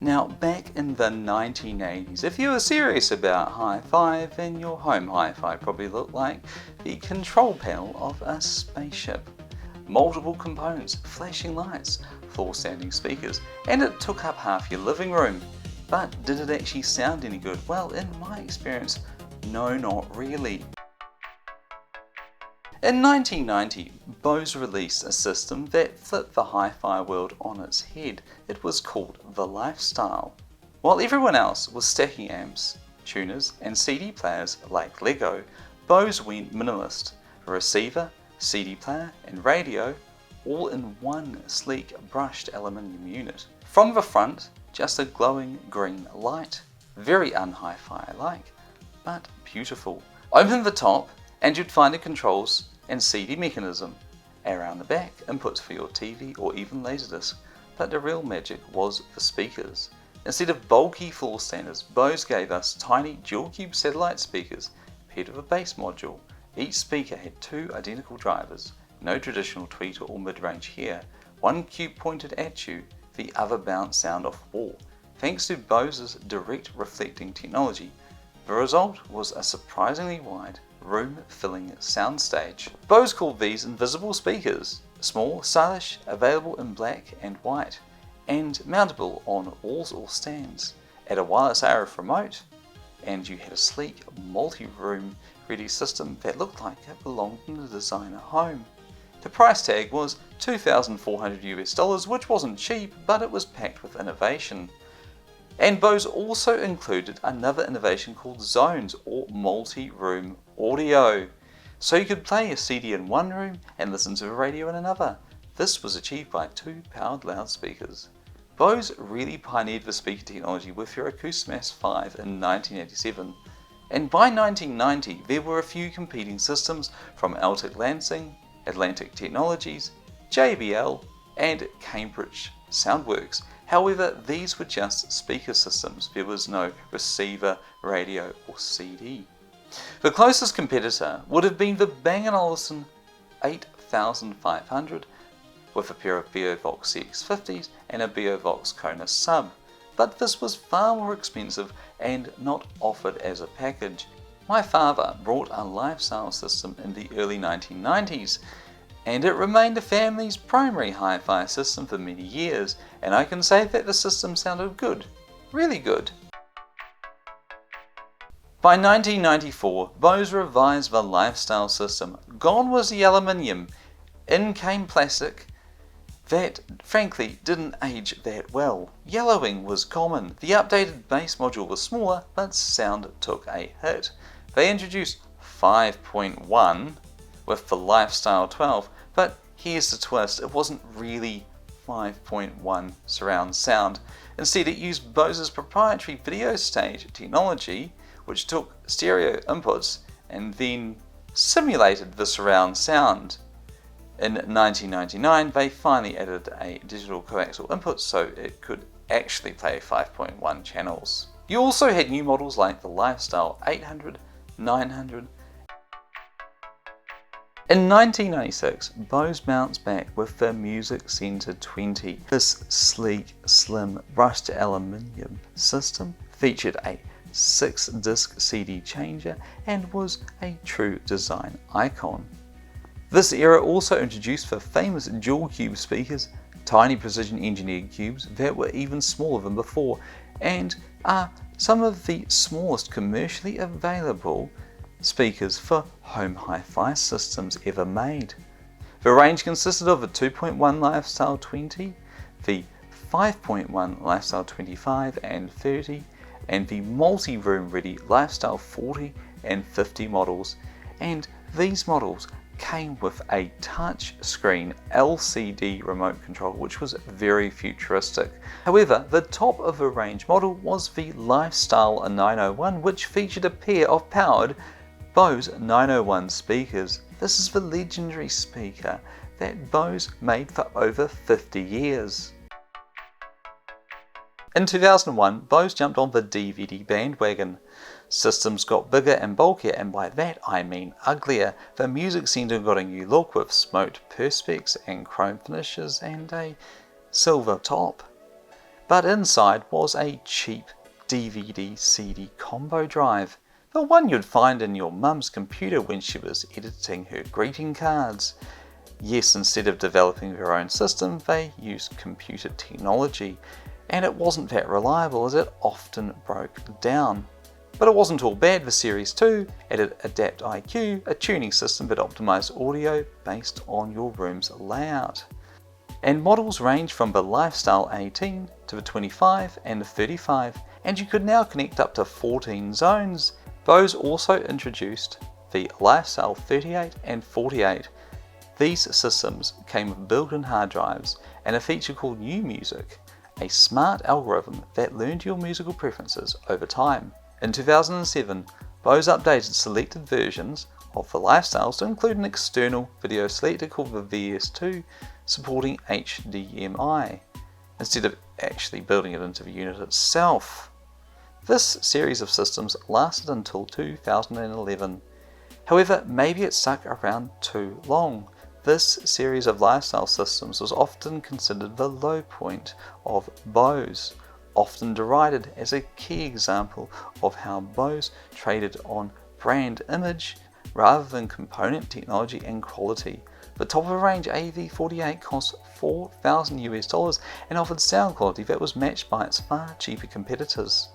Now, back in the 1980s, if you were serious about hi-fi, then your home hi-fi probably looked like the control panel of a spaceship. Multiple components, flashing lights, floor-standing speakers, and it took up half your living room. But did it actually sound any good? Well, in my experience, no, not really. In 1990, Bose released a system that flipped the hi-fi world on its head. It was called the Lifestyle. While everyone else was stacking amps, tuners, and CD players like Lego, Bose went minimalist. A receiver, CD player, and radio, all in one sleek brushed aluminium unit. From the front, just a glowing green light. Very un-hi-fi like, but beautiful. Open the top, and you'd find the controls and CD mechanism. Around the back, inputs for your TV or even Laserdisc. But the real magic was the speakers. Instead of bulky floor standers, Bose gave us tiny dual-cube satellite speakers paired with a bass module. Each speaker had two identical drivers, no traditional tweeter or mid-range here. One cube pointed at you, the other bounced sound off wall. Thanks to Bose's direct reflecting technology, the result was a surprisingly wide, room-filling soundstage. Bose called these invisible speakers. Small, stylish, available in black and white, and mountable on walls or stands. Add a wireless RF remote, and you had a sleek, multi-room ready system that looked like it belonged in a designer home. The price tag was $2,400 US, which wasn't cheap, but it was packed with innovation. And Bose also included another innovation called zones, or multi-room audio. So you could play a CD in one room and listen to a radio in another. This was achieved by two powered loudspeakers. Bose really pioneered the speaker technology with their Acoustimass 5 in 1987. And by 1990 there were a few competing systems from Altic Lansing, Atlantic Technologies, JBL, and Cambridge Soundworks. However, these were just speaker systems. There was no receiver, radio, or CD. The closest competitor would have been the Bang Olufsen 8500 with a pair of Beovox CX50s and a Beovox Kona sub. But this was far more expensive and not offered as a package. My father brought a Lifestyle system in the early 1990s, and it remained the family's primary hi-fi system for many years, and I can say that the system sounded good, really good. By 1994, Bose revised the Lifestyle system. Gone was the aluminium, in came plastic that frankly didn't age that well. Yellowing was common, the updated bass module was smaller, but sound took a hit. They introduced 5.1 with the Lifestyle 12, but here's the twist, it wasn't really 5.1 surround sound. Instead it used Bose's proprietary video stage technology, which took stereo inputs and then simulated the surround sound. In 1999 they finally added a digital coaxial input so it could actually play 5.1 channels. You also had new models like the Lifestyle 800, 900. In 1996, Bose bounced back with the Music Center 20. This sleek, slim, brushed aluminium system featured a 6-disc CD changer and was a true design icon. This era also introduced the famous dual-cube speakers, tiny precision engineered cubes that were even smaller than before, and are some of the smallest commercially available speakers for home hi-fi systems ever made. The range consisted of the 2.1 Lifestyle 20, the 5.1 Lifestyle 25 and 30, and the multi-room ready Lifestyle 40 and 50 models, and these models came with a touch screen LCD remote control which was very futuristic. However, the top of the range model was the Lifestyle 901, which featured a pair of powered Bose 901 speakers. This is the legendary speaker that Bose made for over 50 years. In 2001, Bose jumped on the DVD bandwagon. Systems got bigger and bulkier, and by that I mean uglier. The Music Center got a new look with smoked perspex and chrome finishes and a silver top. but inside was a cheap DVD-CD combo drive, the one you'd find in your mum's computer when she was editing her greeting cards. Yes, instead of developing their own system, they used computer technology, and it wasn't that reliable as it often broke down. But it wasn't all bad. The Series 2 added Adapt IQ, a tuning system that optimized audio based on your room's layout. And models range from the Lifestyle 18 to the 25 and the 35, and you could now connect up to 14 zones. Bose also introduced the Lifestyle 38 and 48. These systems came with built-in hard drives and a feature called New Music, a smart algorithm that learned your musical preferences over time. In 2007, Bose updated selected versions of the Lifestyles to include an external video selector called the VS2 supporting HDMI, instead of actually building it into the unit itself. This series of systems lasted until 2011. However, maybe it stuck around too long. This series of lifestyle systems was often considered the low point of Bose, often derided as a key example of how Bose traded on brand image rather than component technology and quality. The top of the range AV48 cost $4,000 US and offered sound quality that was matched by its far cheaper competitors.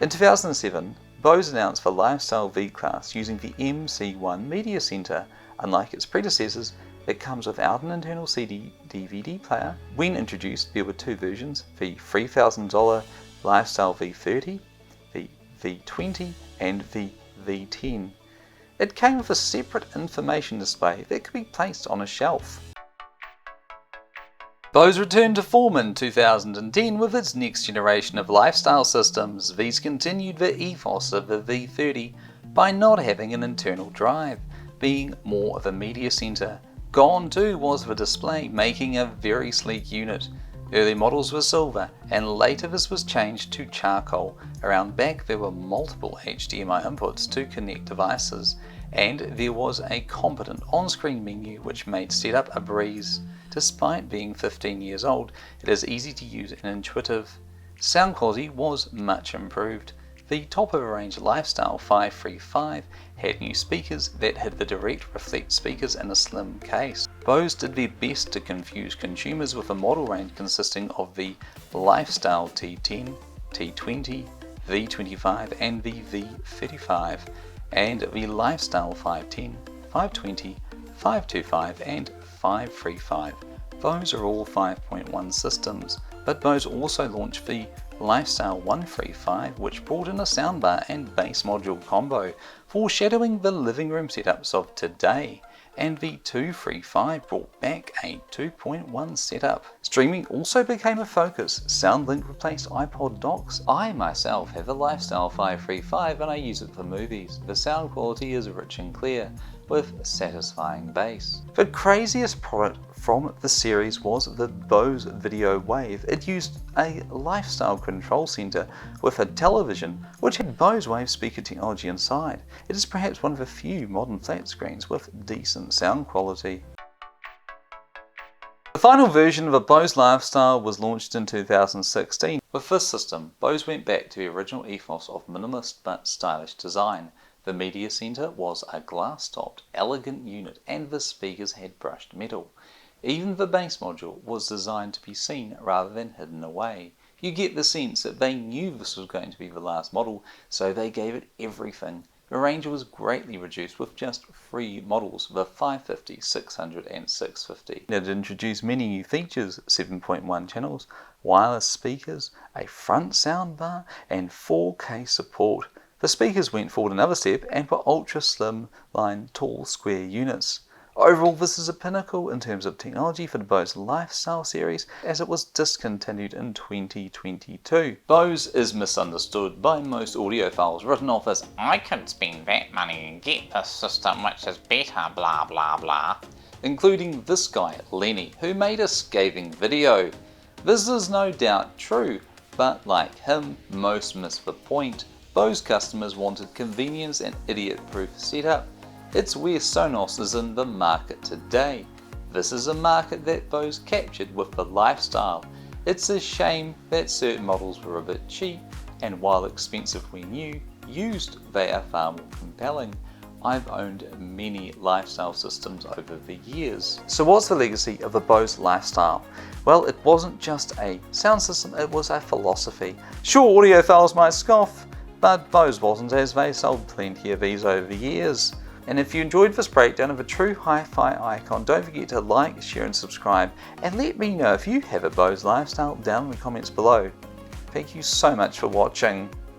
In 2007, Bose announced the Lifestyle V-Class using the MC1 Media Center. Unlike its predecessors, it comes without an internal CD/DVD player. When introduced, there were two versions, the $3,000 Lifestyle V30, the V20 and the V10. It came with a separate information display that could be placed on a shelf. Bose returned to form in 2010 with its next generation of lifestyle systems. These continued the ethos of the V30 by not having an internal drive, being more of a media center. Gone too was the display, making a very sleek unit. Early models were silver, and later this was changed to charcoal. Around back there were multiple HDMI inputs to connect devices, and there was a competent on-screen menu which made setup a breeze. Despite being 15 years old, it is easy to use and intuitive. Sound quality was much improved. The top-of-the-range Lifestyle 535 had new speakers that had the direct reflect speakers in a slim case. Bose did their best to confuse consumers with a model range consisting of the Lifestyle T10, T20, V25 and the V35, and the Lifestyle 510, 520, 525 and 535. Those are all 5.1 systems, but Bose also launched the Lifestyle 135, which brought in a soundbar and bass module combo, foreshadowing the living room setups of today, and the 235 brought back a 2.1 setup. Streaming also became a focus. SoundLink replaced iPod docks. I myself have a Lifestyle 535 and I use it for movies. The sound quality is rich and clear, with satisfying bass. The craziest product from the series was the Bose Video Wave. It used a lifestyle control center with a television which had Bose Wave speaker technology inside. It is perhaps one of the few modern flat screens with decent sound quality. The final version of the Bose Lifestyle was launched in 2016. With this system, Bose went back to the original ethos of minimalist but stylish design. The media center was a glass-topped, elegant unit and the speakers had brushed metal. Even the bass module was designed to be seen rather than hidden away. You get the sense that they knew this was going to be the last model, so they gave it everything. The range was greatly reduced with just 3 models, the 550, 600 and 650. It introduced many new features, 7.1 channels, wireless speakers, a front soundbar and 4K support. The speakers went forward another step and were ultra slim line tall square units. Overall, this is a pinnacle in terms of technology for the Bose Lifestyle Series, as it was discontinued in 2022. Bose is misunderstood by most audiophiles, written off as I could spend that money and get a system which is better blah blah blah, including this guy, Lenny, who made a scathing video. This is no doubt true, but like him, most miss the point. Bose customers wanted convenience and idiot-proof setup. It's where Sonos is in the market today. This is a market that Bose captured with the Lifestyle. It's a shame that certain models were a bit cheap, and while expensive when new, used they are far more compelling. I've owned many lifestyle systems over the years. So what's the legacy of the Bose Lifestyle? Well, it wasn't just a sound system, it was a philosophy. Sure, audiophiles might scoff, but Bose wasn't, as they sold plenty of these over the years. And if you enjoyed this breakdown of a true hi-fi icon, don't forget to like, share and subscribe, and let me know if you have a Bose Lifestyle down in the comments below. Thank you so much for watching.